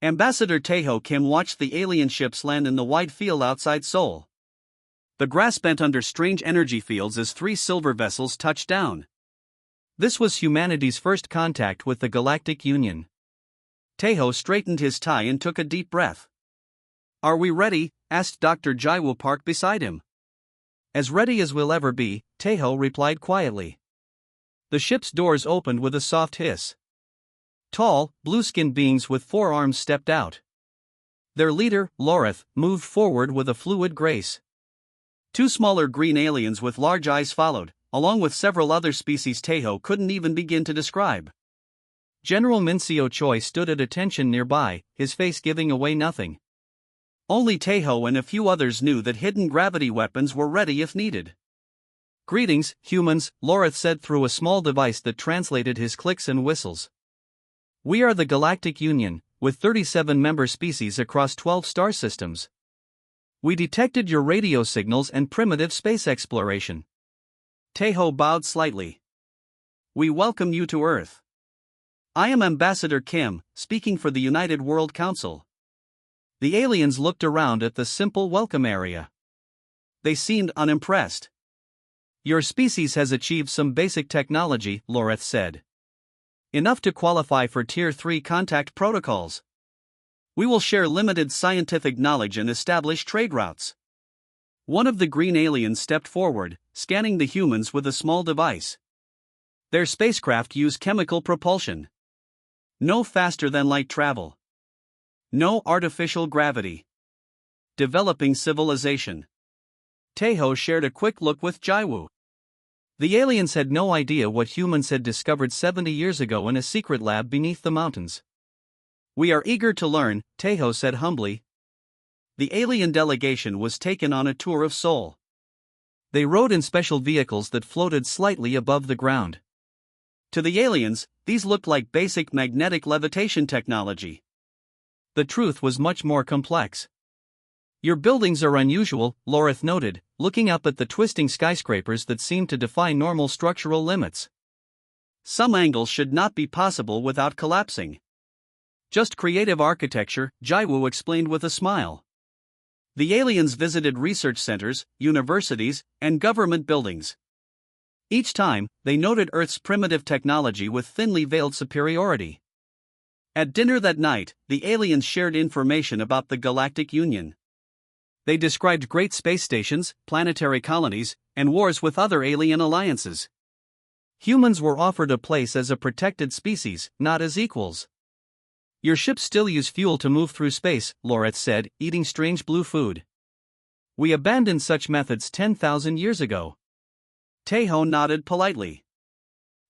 Ambassador Taeho Kim watched the alien ships land in the wide field outside Seoul. The grass bent under strange energy fields as 3 silver vessels touched down. This was humanity's first contact with the Galactic Union. Taeho straightened his tie and took a deep breath. "Are we ready?" asked Dr. Jaiwoo Park beside him. "As ready as we'll ever be," Taeho replied quietly. The ship's doors opened with a soft hiss. Tall, blue-skinned beings with 4 arms stepped out. Their leader, Lorith, moved forward with a fluid grace. 2 smaller green aliens with large eyes followed, along with several other species Taeho couldn't even begin to describe. General Minseo Choi stood at attention nearby, his face giving away nothing. Only Taeho and a few others knew that hidden gravity weapons were ready if needed. "Greetings, humans," Lorith said through a small device that translated his clicks and whistles. "We are the Galactic Union, with 37 member species across 12 star systems. We detected your radio signals and primitive space exploration." Taeho bowed slightly. "We welcome you to Earth. I am Ambassador Kim, speaking for the United World Council." The aliens looked around at the simple welcome area. They seemed unimpressed. "Your species has achieved some basic technology," Lorith said. "Enough to qualify for Tier 3 contact protocols. We will share limited scientific knowledge and establish trade routes." One of the green aliens stepped forward, scanning the humans with a small device. Their spacecraft use chemical propulsion. No faster than light travel. No artificial gravity. Developing civilization. Taeho shared a quick look with Jaiwoo. The aliens had no idea what humans had discovered 70 years ago in a secret lab beneath the mountains. "We are eager to learn," Taeho said humbly. The alien delegation was taken on a tour of Seoul. They rode in special vehicles that floated slightly above the ground. To the aliens, these looked like basic magnetic levitation technology. The truth was much more complex. "Your buildings are unusual," Lorith noted, looking up at the twisting skyscrapers that seemed to defy normal structural limits. "Some angles should not be possible without collapsing. Just creative architecture," Jaiwoo explained with a smile. The aliens visited research centers, universities, and government buildings. Each time, they noted Earth's primitive technology with thinly veiled superiority. At dinner that night, the aliens shared information about the Galactic Union. They described great space stations, planetary colonies, and wars with other alien alliances. Humans were offered a place as a protected species, not as equals. "Your ships still use fuel to move through space," Lorith said, eating strange blue food. "We abandoned such methods 10,000 years ago." Taeho nodded politely.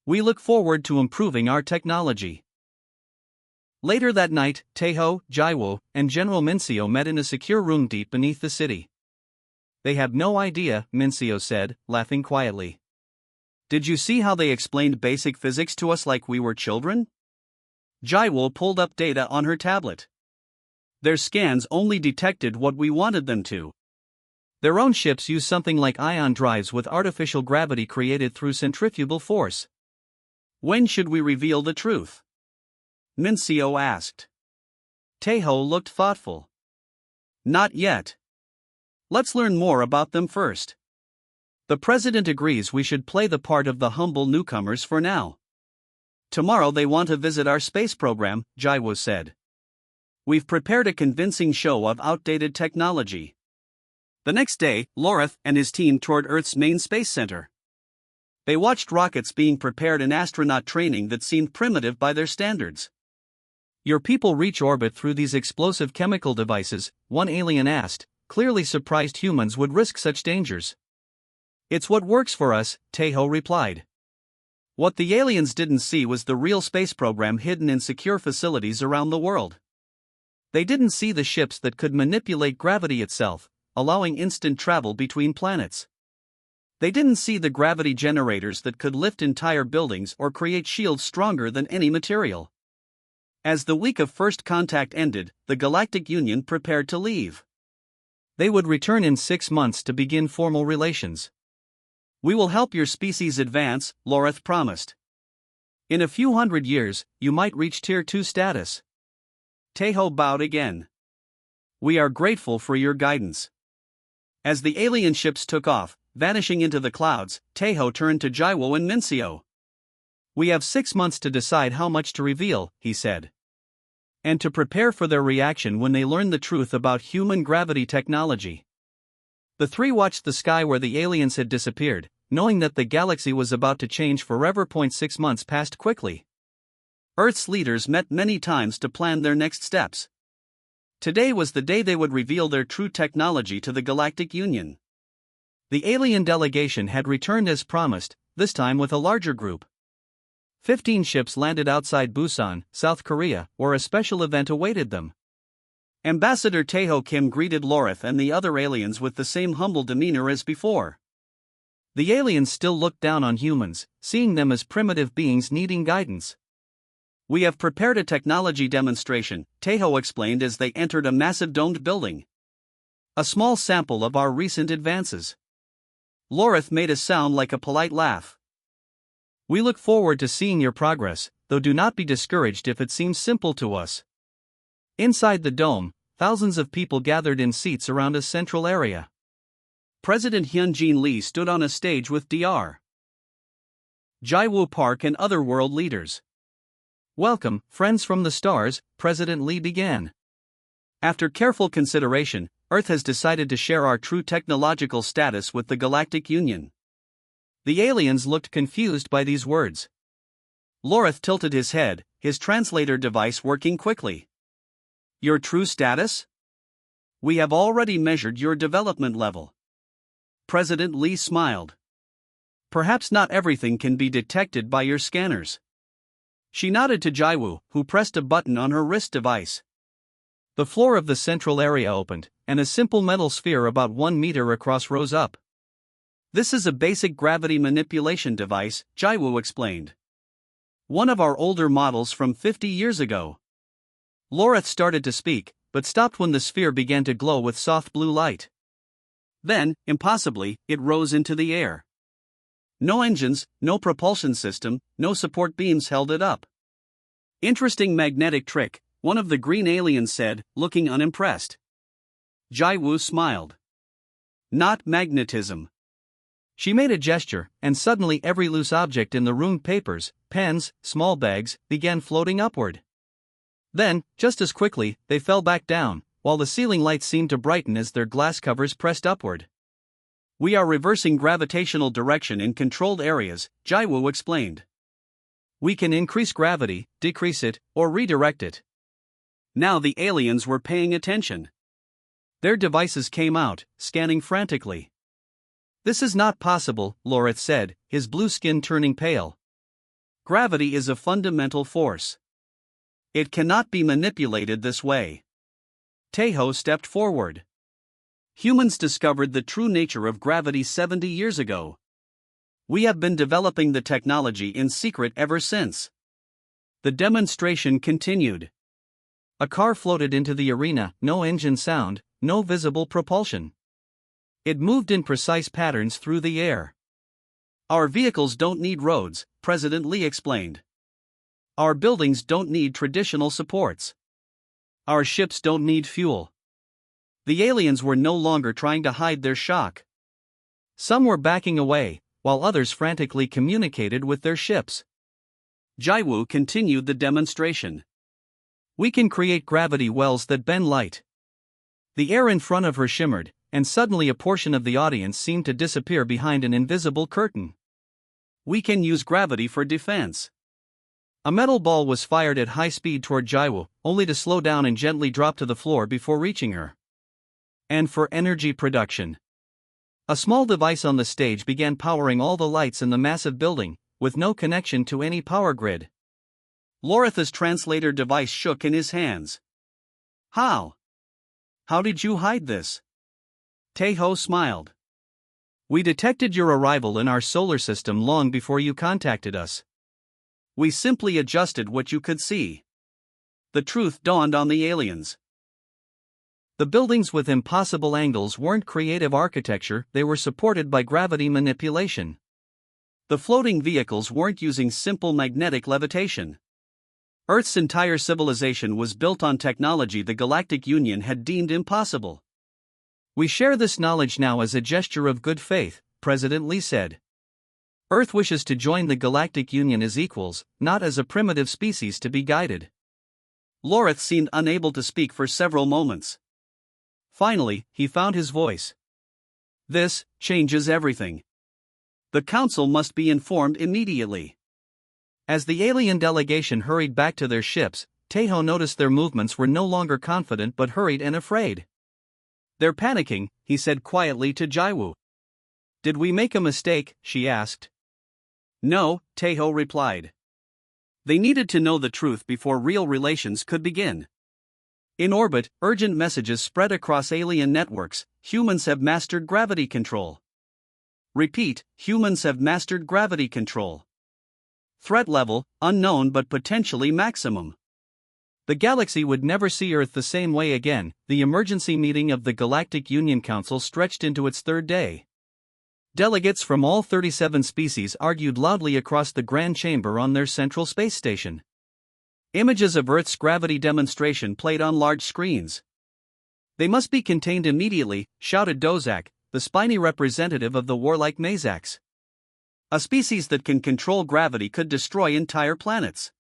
"We look forward to improving our technology." Later that night, Taeho, Jaiwoo, and General Minseo met in a secure room deep beneath the city. "They have no idea," Minseo said, laughing quietly. "Did you see how they explained basic physics to us like we were children?" Jaiwoo pulled up data on her tablet. "Their scans only detected what we wanted them to. Their own ships use something like ion drives with artificial gravity created through centrifugal force." "When should we reveal the truth?" Minseo asked. Taeho looked thoughtful. "Not yet. Let's learn more about them first. The president agrees we should play the part of the humble newcomers for now. Tomorrow they want to visit our space program," Jaiwoo said. "We've prepared a convincing show of outdated technology." The next day, Lorith and his team toured Earth's main space center. They watched rockets being prepared and astronaut training that seemed primitive by their standards. "Your people reach orbit through these explosive chemical devices," one alien asked, clearly surprised humans would risk such dangers. "It's what works for us," Taeho replied. What the aliens didn't see was the real space program hidden in secure facilities around the world. They didn't see the ships that could manipulate gravity itself, allowing instant travel between planets. They didn't see the gravity generators that could lift entire buildings or create shields stronger than any material. As the week of first contact ended, the Galactic Union prepared to leave. They would return in 6 months to begin formal relations. "We will help your species advance," Lorith promised. "In a few hundred years, you might reach Tier 2 status." Taeho bowed again. We are grateful for your guidance. As the alien ships took off, vanishing into the clouds, Taeho turned to Jaiwo and Mincio. We have 6 months to decide how much to reveal, he said. And to prepare for their reaction when they learn the truth about human gravity technology. The three watched the sky where the aliens had disappeared, knowing that the galaxy was about to change forever. 6 months passed quickly. Earth's leaders met many times to plan their next steps. Today was the day they would reveal their true technology to the Galactic Union. The alien delegation had returned as promised, this time with a larger group. 15 ships landed outside Busan, South Korea, where a special event awaited them. Ambassador Taeho Kim greeted Lorith and the other aliens with the same humble demeanor as before. The aliens still looked down on humans, seeing them as primitive beings needing guidance. We have prepared a technology demonstration, Taeho explained as they entered a massive domed building. A small sample of our recent advances. Lorith made a sound like a polite laugh. We look forward to seeing your progress, though do not be discouraged if it seems simple to us. Inside the dome, thousands of people gathered in seats around a central area. President Hyun-Jin Lee stood on a stage with Dr. Jaiwoo Park and other world leaders. Welcome, friends from the stars, President Lee began. After careful consideration, Earth has decided to share our true technological status with the Galactic Union. The aliens looked confused by these words. Lorith tilted his head, his translator device working quickly. Your true status? We have already measured your development level. President Lee smiled. Perhaps not everything can be detected by your scanners. She nodded to Jaiwoo, who pressed a button on her wrist device. The floor of the central area opened, and a simple metal sphere about 1 meter across rose up. This is a basic gravity manipulation device, Jaiwoo explained. One of our older models from 50 years ago. Lorith started to speak, but stopped when the sphere began to glow with soft blue light. Then, impossibly, it rose into the air. No engines, no propulsion system, no support beams held it up. Interesting magnetic trick, one of the green aliens said, looking unimpressed. Jaiwoo smiled. Not magnetism. She made a gesture, and suddenly every loose object in the room, papers, pens, small bags, began floating upward. Then, just as quickly, they fell back down, while the ceiling lights seemed to brighten as their glass covers pressed upward. We are reversing gravitational direction in controlled areas, Jaiwoo explained. We can increase gravity, decrease it, or redirect it. Now the aliens were paying attention. Their devices came out, scanning frantically. This is not possible, Lorith said, his blue skin turning pale. Gravity is a fundamental force. It cannot be manipulated this way. Taeho stepped forward. Humans discovered the true nature of gravity 70 years ago. We have been developing the technology in secret ever since. The demonstration continued. A car floated into the arena, no engine sound, no visible propulsion. It moved in precise patterns through the air. Our vehicles don't need roads, President Lee explained. Our buildings don't need traditional supports. Our ships don't need fuel. The aliens were no longer trying to hide their shock. Some were backing away, while others frantically communicated with their ships. Jaiwoo continued the demonstration. We can create gravity wells that bend light. The air in front of her shimmered, and suddenly a portion of the audience seemed to disappear behind an invisible curtain. We can use gravity for defense. A metal ball was fired at high speed toward Jaiwoo, only to slow down and gently drop to the floor before reaching her. And for energy production. A small device on the stage began powering all the lights in the massive building, with no connection to any power grid. Lorith's translator device shook in his hands. How? How did you hide this? Taeho smiled. We detected your arrival in our solar system long before you contacted us. We simply adjusted what you could see. The truth dawned on the aliens. The buildings with impossible angles weren't creative architecture, they were supported by gravity manipulation. The floating vehicles weren't using simple magnetic levitation. Earth's entire civilization was built on technology the Galactic Union had deemed impossible. "We share this knowledge now as a gesture of good faith," President Lee said. "Earth wishes to join the Galactic Union as equals, not as a primitive species to be guided." Lorith seemed unable to speak for several moments. Finally, he found his voice. "This changes everything. The Council must be informed immediately." As the alien delegation hurried back to their ships, Taeho noticed their movements were no longer confident but hurried and afraid. "They're panicking," he said quietly to Jaiwoo. "Did we make a mistake?" she asked. "No," Taeho replied. They needed to know the truth before real relations could begin. In orbit, urgent messages spread across alien networks. "Humans have mastered gravity control." Repeat, "Humans have mastered gravity control." Threat level, unknown but potentially maximum. The galaxy would never see Earth the same way again. The emergency meeting of the Galactic Union Council stretched into its third day. Delegates from all 37 species argued loudly across the Grand Chamber on their central space station. Images of Earth's gravity demonstration played on large screens. "They must be contained immediately," shouted Dozak, the spiny representative of the warlike Mazaks. "A species that can control gravity could destroy entire planets."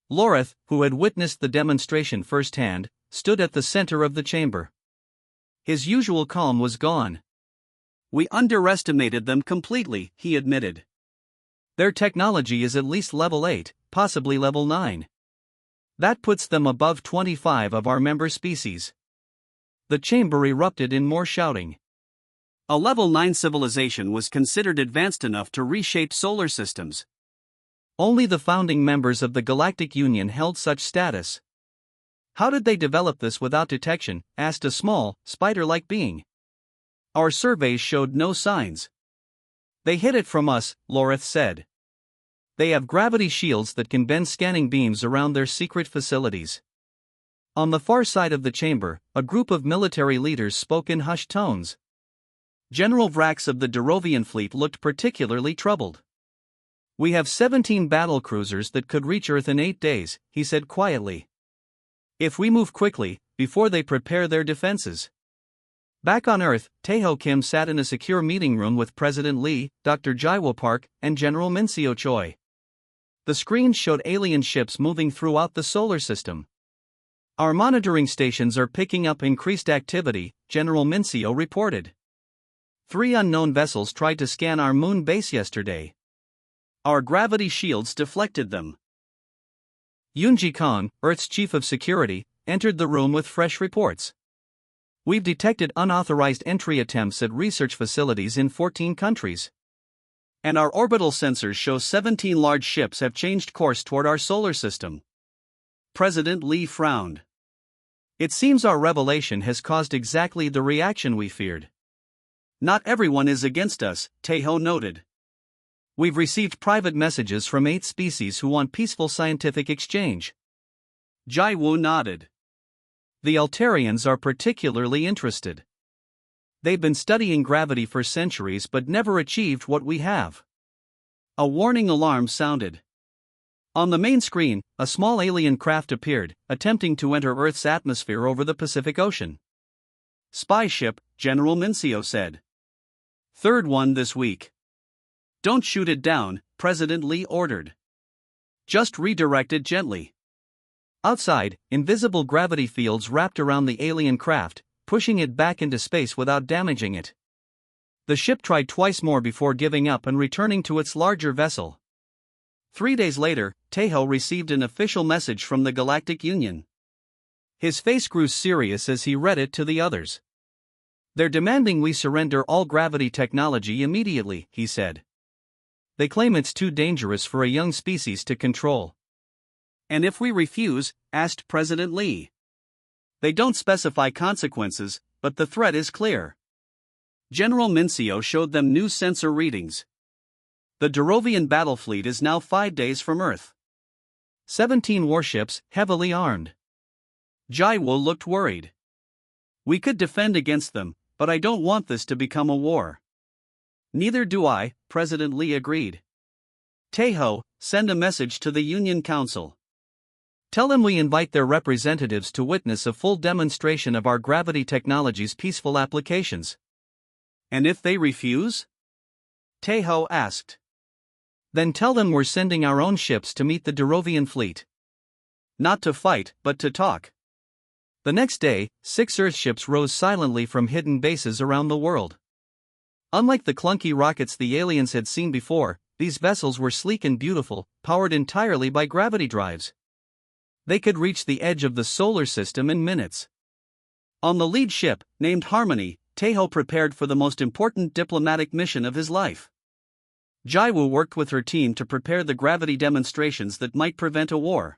Lorith, who had witnessed the demonstration firsthand, stood at the center of the chamber. His usual calm was gone. "We underestimated them completely," he admitted. "Their technology is at least level 8, possibly level 9. That puts them above 25 of our member species." The chamber erupted in more shouting. A level 9 civilization was considered advanced enough to reshape solar systems. Only the founding members of the Galactic Union held such status. "How did they develop this without detection?" asked a small, spider-like being. "Our surveys showed no signs." "They hid it from us," Lorith said. "They have gravity shields that can bend scanning beams around their secret facilities." On the far side of the chamber, a group of military leaders spoke in hushed tones. General Vrax of the Derovian fleet looked particularly troubled. "We have 17 battle cruisers that could reach Earth in 8 days, he said quietly. "If we move quickly, before they prepare their defenses." Back on Earth, Taeho Kim sat in a secure meeting room with President Lee, Dr. Jaiwo Park, and General Minseo Choi. The screens showed alien ships moving throughout the solar system. "Our monitoring stations are picking up increased activity," General Minseo reported. 3 unknown vessels tried to scan our moon base yesterday. Our gravity shields deflected them." Yoonji Kong, Earth's chief of security, entered the room with fresh reports. "We've detected unauthorized entry attempts at research facilities in 14 countries. And our orbital sensors show 17 large ships have changed course toward our solar system." President Lee frowned. "It seems our revelation has caused exactly the reaction we feared." "Not everyone is against us," Taeho noted. "We've received private messages from 8 species who want peaceful scientific exchange." Jaiwoo nodded. "The Altarians are particularly interested. They've been studying gravity for centuries but never achieved what we have." A warning alarm sounded. On the main screen, a small alien craft appeared, attempting to enter Earth's atmosphere over the Pacific Ocean. "Spy ship," General Minseo said. "Third one this week." "Don't shoot it down," President Lee ordered. "Just redirect it gently." Outside, invisible gravity fields wrapped around the alien craft, pushing it back into space without damaging it. The ship tried twice more before giving up and returning to its larger vessel. 3 days later, Taeho received an official message from the Galactic Union. His face grew serious as he read it to the others. "They're demanding we surrender all gravity technology immediately," he said. "They claim it's too dangerous for a young species to control." "And if we refuse?" asked President Lee. "They don't specify consequences, but the threat is clear." General Minseo showed them new sensor readings. The Derovian battle fleet is now 5 days from Earth. 17 warships, heavily armed. Jaiwo looked worried. "We could defend against them, but I don't want this to become a war." "Neither do I," President Lee agreed. "Taeho, send a message to the Union Council. Tell them we invite their representatives to witness a full demonstration of our gravity technology's peaceful applications. And if they refuse? Taeho asked. Then tell them we're sending our own ships to meet the Derovian fleet. Not to fight, but to talk. The next day, 6 Earthships rose silently from hidden bases around the world. Unlike the clunky rockets the aliens had seen before, these vessels were sleek and beautiful, powered entirely by gravity drives. They could reach the edge of the solar system in minutes. On the lead ship, named Harmony, Taeho prepared for the most important diplomatic mission of his life. Jaiwoo worked with her team to prepare the gravity demonstrations that might prevent a war.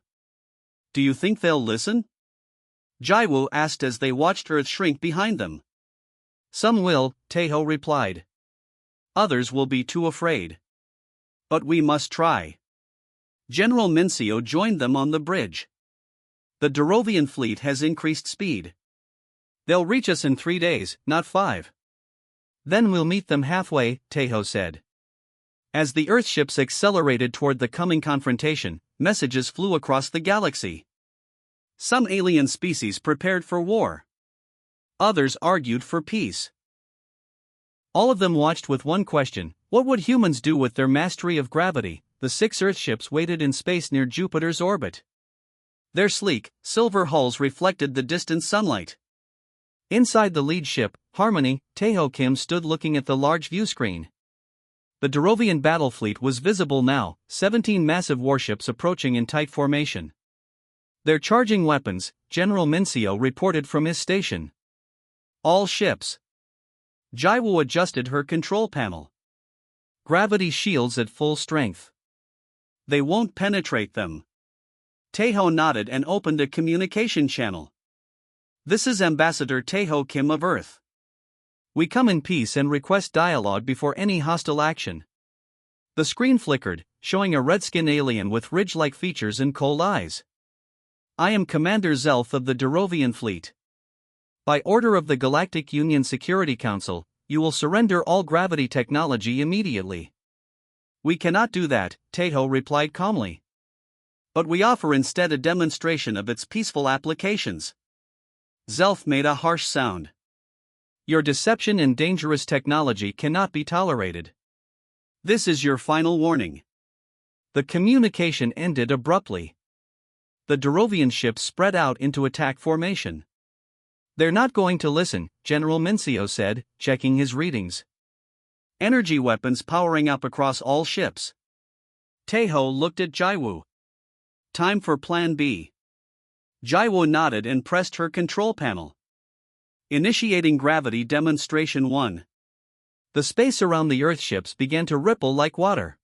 Do you think they'll listen? Jaiwoo asked as they watched Earth shrink behind them. Some will, Taeho replied. Others will be too afraid. But we must try. General Mincio joined them on the bridge. The Derovian fleet has increased speed. They'll reach us in 3 days, not 5. Then we'll meet them halfway, Taeho said. As the Earthships accelerated toward the coming confrontation, messages flew across the galaxy. Some alien species prepared for war. Others argued for peace. All of them watched with one question: what would humans do with their mastery of gravity? The 6 Earthships waited in space near Jupiter's orbit. Their sleek, silver hulls reflected the distant sunlight. Inside the lead ship, Harmony, Taeho Kim stood looking at the large viewscreen. The Derovian battle fleet was visible now, 17 massive warships approaching in tight formation. They're charging weapons, General Mincio reported from his station. All ships. Jaiwoo adjusted her control panel. Gravity shields at full strength. They won't penetrate them. Taeho nodded and opened a communication channel. This is Ambassador Taeho Kim of Earth. We come in peace and request dialogue before any hostile action. The screen flickered, showing a redskin alien with ridge-like features and cold eyes. I am Commander Zelf of the Derovian fleet. By order of the Galactic Union Security Council, you will surrender all gravity technology immediately. We cannot do that, Taeho replied calmly. But we offer instead a demonstration of its peaceful applications. Zelf made a harsh sound. Your deception and dangerous technology cannot be tolerated. This is your final warning. The communication ended abruptly. The Derovian ships spread out into attack formation. They're not going to listen, General Mincio said, checking his readings. Energy weapons powering up across all ships. Taeho looked at Jaiwoo. Time for Plan B. Jaiwoo nodded and pressed her control panel. Initiating gravity demonstration 1. The space around the Earthships began to ripple like water.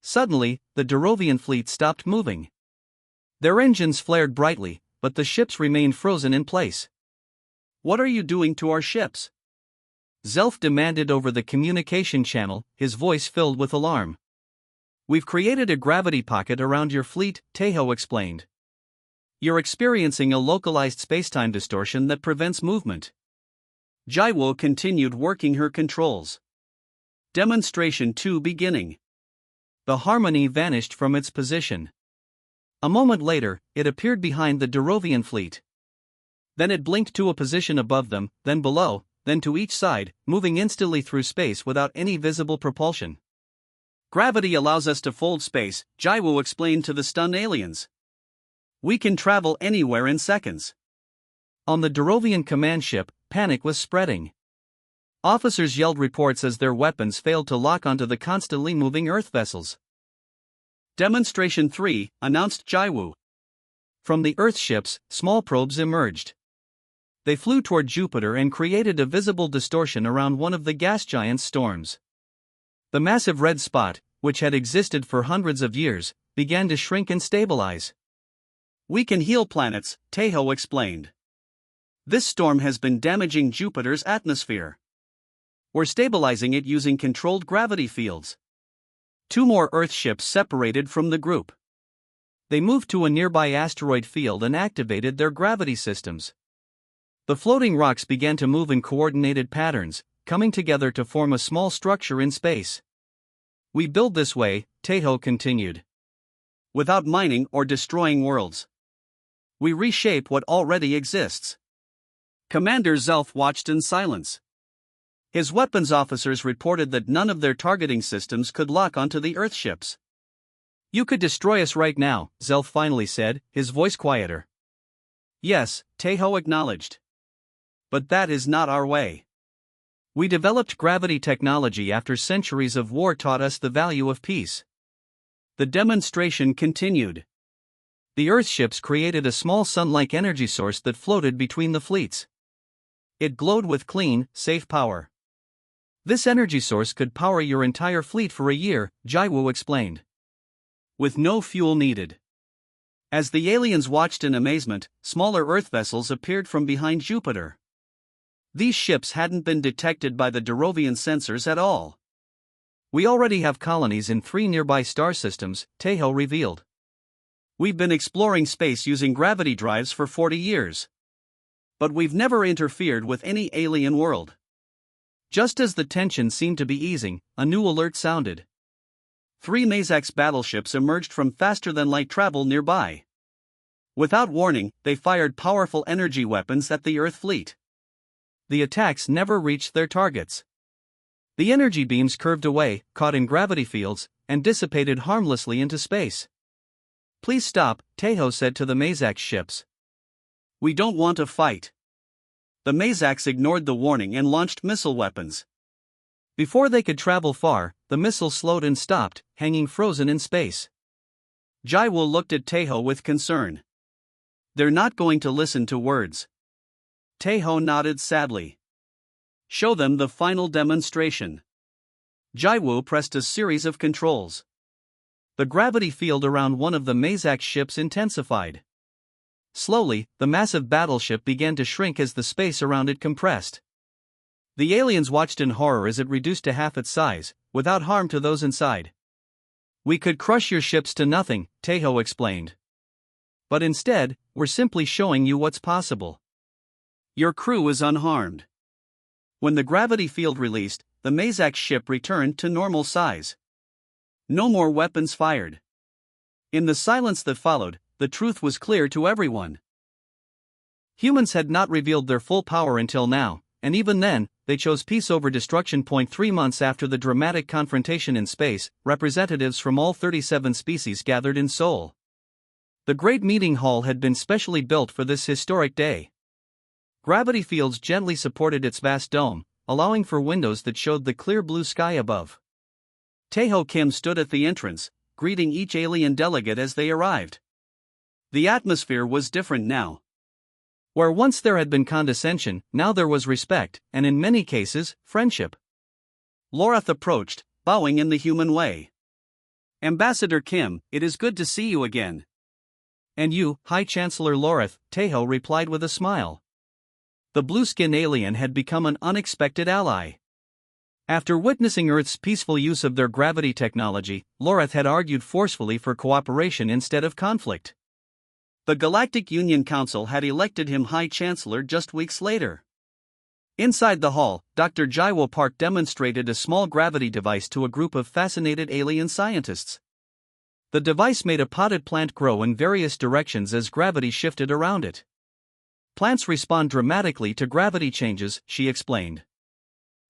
Suddenly, the Derovian fleet stopped moving. Their engines flared brightly, but the ships remained frozen in place. What are you doing to our ships? Zelf demanded over the communication channel, his voice filled with alarm. We've created a gravity pocket around your fleet, Taeho explained. You're experiencing a localized spacetime distortion that prevents movement. Jaiwoo continued working her controls. Demonstration 2 beginning. The Harmony vanished from its position. A moment later, it appeared behind the Derovian fleet. Then it blinked to a position above them, then below, then to each side, moving instantly through space without any visible propulsion. Gravity allows us to fold space, Jaiwoo explained to the stunned aliens. We can travel anywhere in seconds. On the Derovian command ship, panic was spreading. Officers yelled reports as their weapons failed to lock onto the constantly moving Earth vessels. Demonstration 3, announced Jaiwoo. From the Earthships, small probes emerged. They flew toward Jupiter and created a visible distortion around one of the gas giant's storms. The massive red spot, which had existed for hundreds of years, began to shrink and stabilize. We can heal planets, Taeho explained. This storm has been damaging Jupiter's atmosphere. We're stabilizing it using controlled gravity fields. 2 more Earthships separated from the group. They moved to a nearby asteroid field and activated their gravity systems. The floating rocks began to move in coordinated patterns, coming together to form a small structure in space. We build this way, Taeho continued. Without mining or destroying worlds. We reshape what already exists. Commander Zelf watched in silence. His weapons officers reported that none of their targeting systems could lock onto the Earthships. You could destroy us right now, Zelf finally said, his voice quieter. Yes, Tejo acknowledged. But that is not our way. We developed gravity technology after centuries of war taught us the value of peace. The demonstration continued. The Earthships created a small sun-like energy source that floated between the fleets. It glowed with clean, safe power. This energy source could power your entire fleet for a year, Jaiwu explained. With no fuel needed. As the aliens watched in amazement, smaller Earth vessels appeared from behind Jupiter. These ships hadn't been detected by the Derovian sensors at all. We already have colonies in 3 nearby star systems, Tejo revealed. We've been exploring space using gravity drives for 40 years. But we've never interfered with any alien world. Just as the tension seemed to be easing, a new alert sounded. 3 Mazax battleships emerged from faster-than-light travel nearby. Without warning, they fired powerful energy weapons at the Earth fleet. The attacks never reached their targets. The energy beams curved away, caught in gravity fields, and dissipated harmlessly into space. Please stop, Tejo said to the Mazax ships. We don't want a fight. The Mazax ignored the warning and launched missile weapons. Before they could travel far, the missiles slowed and stopped, hanging frozen in space. Jaiwu looked at Tejo with concern. They're not going to listen to words. Tejo nodded sadly. Show them the final demonstration. Jaiwu pressed a series of controls. The gravity field around one of the Mazax ships intensified. Slowly, the massive battleship began to shrink as the space around it compressed. The aliens watched in horror as it reduced to half its size, without harm to those inside. We could crush your ships to nothing, Tejo explained. But instead, we're simply showing you what's possible. Your crew is unharmed. When the gravity field released, the Mazax ship returned to normal size. No more weapons fired. In the silence that followed, the truth was clear to everyone. Humans had not revealed their full power until now, and even then, they chose peace over destruction. 3 months after the dramatic confrontation in space, representatives from all 37 species gathered in Seoul. The great meeting hall had been specially built for this historic day. Gravity fields gently supported its vast dome, allowing for windows that showed the clear blue sky above. Tejo Kim stood at the entrance, greeting each alien delegate as they arrived. The atmosphere was different now. Where once there had been condescension, now there was respect, and in many cases, friendship. Lorath approached, bowing in the human way. Ambassador Kim, it is good to see you again. And you, High Chancellor Lorath, Tejo replied with a smile. The blue-skin alien had become an unexpected ally. After witnessing Earth's peaceful use of their gravity technology, Lorath had argued forcefully for cooperation instead of conflict. The Galactic Union Council had elected him High Chancellor just weeks later. Inside the hall, Dr. Jaiwo Park demonstrated a small gravity device to a group of fascinated alien scientists. The device made a potted plant grow in various directions as gravity shifted around it. Plants respond dramatically to gravity changes, she explained.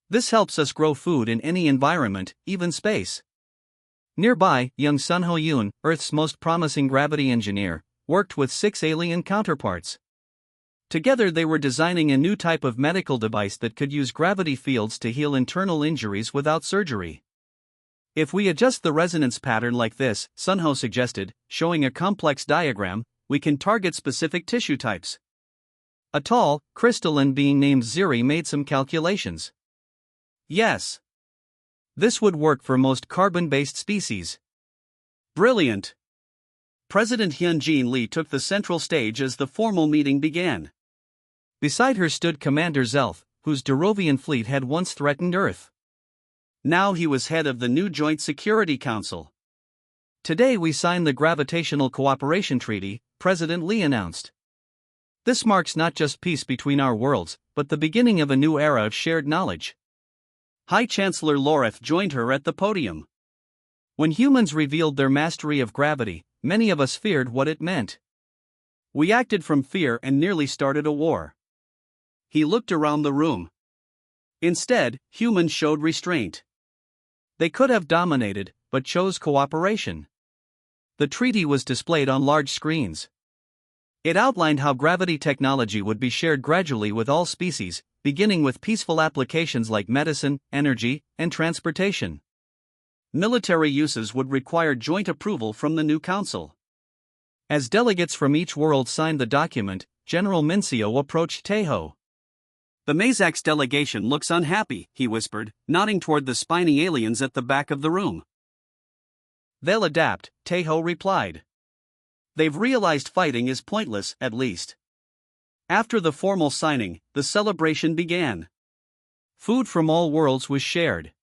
This helps us grow food in any environment, even space. Nearby, young Sun Ho Yoon, Earth's most promising gravity engineer, worked with 6 alien counterparts. Together they were designing a new type of medical device that could use gravity fields to heal internal injuries without surgery. If we adjust the resonance pattern like this, Sun Ho suggested, showing a complex diagram, we can target specific tissue types. A tall, crystalline being named Ziri made some calculations. Yes. This would work for most carbon-based species. Brilliant. President Hyun-Jin Lee took the central stage as the formal meeting began. Beside her stood Commander Zelf, whose Derovian fleet had once threatened Earth. Now he was head of the new Joint Security Council. Today we signed the Gravitational Cooperation Treaty, President Lee announced. This marks not just peace between our worlds, but the beginning of a new era of shared knowledge. High Chancellor Lorath joined her at the podium. When humans revealed their mastery of gravity, many of us feared what it meant. We acted from fear and nearly started a war. He looked around the room. Instead, humans showed restraint. They could have dominated, but chose cooperation. The treaty was displayed on large screens. It outlined how gravity technology would be shared gradually with all species, beginning with peaceful applications like medicine, energy, and transportation. Military uses would require joint approval from the new council. As delegates from each world signed the document, General Mincio approached Tejo. "The Mazak's delegation looks unhappy," he whispered, nodding toward the spiny aliens at the back of the room. "They'll adapt," Tejo replied. "They've realized fighting is pointless, at least." After the formal signing, the celebration began. Food from all worlds was shared.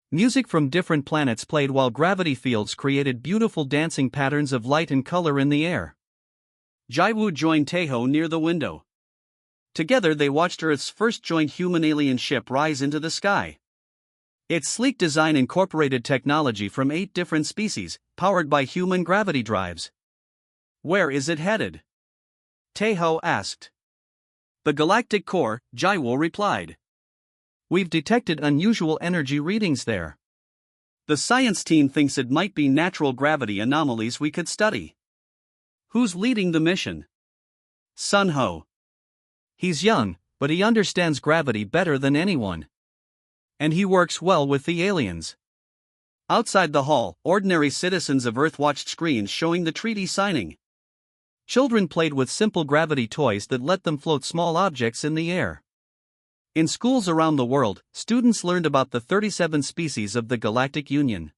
Music from different planets played while gravity fields created beautiful dancing patterns of light and color in the air. Jaiwu joined Tejo near the window. Together they watched Earth's first joint human-alien ship rise into the sky. Its sleek design incorporated technology from 8 different species, powered by human gravity drives. "Where is it headed?" Tejo asked. "The galactic core," Jaiwu replied. "We've detected unusual energy readings there. The science team thinks it might be natural gravity anomalies we could study." "Who's leading the mission?" "Sunho. He's young, but he understands gravity better than anyone. And he works well with the aliens." Outside the hall, ordinary citizens of Earth watched screens showing the treaty signing. Children played with simple gravity toys that let them float small objects in the air. In schools around the world, students learned about the 37 species of the Galactic Union.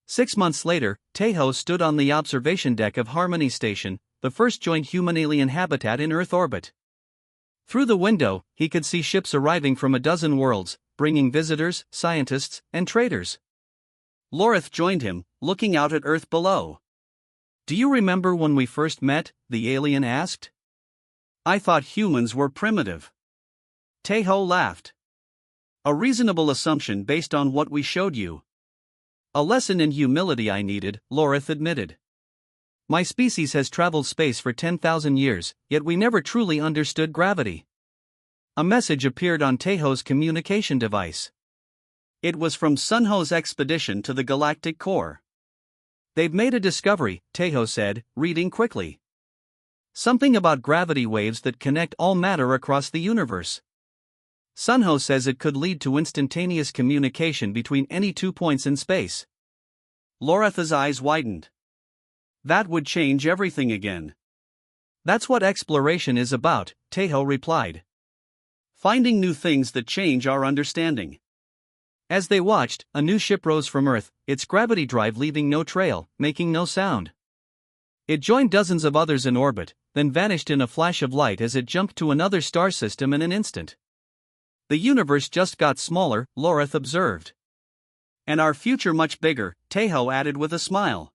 6 months later, Tejo stood on the observation deck of Harmony Station, the first joint human-alien habitat in Earth orbit. Through the window, he could see ships arriving from a dozen worlds, bringing visitors, scientists, and traders. Lorith joined him, looking out at Earth below. "Do you remember when we first met?" the alien asked. "I thought humans were primitive." Tejo laughed. "A reasonable assumption based on what we showed you." "A lesson in humility I needed," Lorith admitted. "My species has traveled space for 10,000 years, yet we never truly understood gravity." A message appeared on Tejo's communication device. It was from Sunho's expedition to the galactic core. "They've made a discovery," Tejo said, reading quickly. "Something about gravity waves that connect all matter across the universe. Sunho says it could lead to instantaneous communication between any 2 points in space." Loratha's eyes widened. "That would change everything again." "That's what exploration is about," Tejo replied. "Finding new things that change our understanding." As they watched, a new ship rose from Earth, its gravity drive leaving no trail, making no sound. It joined dozens of others in orbit, then vanished in a flash of light as it jumped to another star system in an instant. "The universe just got smaller," Lorith observed. "And our future much bigger," Tejo added with a smile.